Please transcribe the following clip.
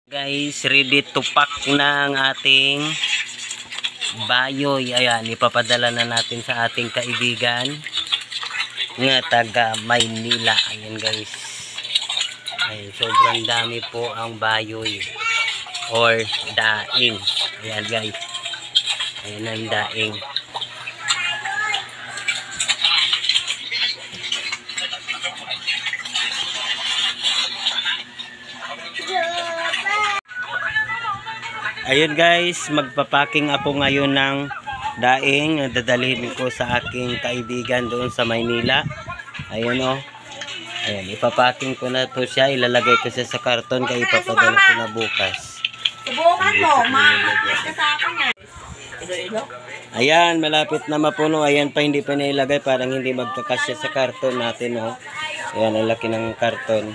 Guys, ready to pack na ang ating bayoy. Ayan, ipapadala na natin sa ating kaibigan nga taga Maynila. Ayan guys. Ayan, sobrang dami po ang bayoy or daing. Ayan guys. Ayan ang daing. Ayun guys, magpapaking ako ngayon ng daing. Dadalhin ko sa aking kaibigan doon sa Maynila. Ayun o. Ayan, ipapaking ko na to siya. Ilalagay ko siya sa karton kaya ipapadala ko na bukas. Subukan mo, makakapit ka sa akin yan. Ayan, malapit na mapuno. Ayan pa, hindi pa nailagay. Parang hindi magkakasya sa karton natin o. Ayan, ang laki ng karton.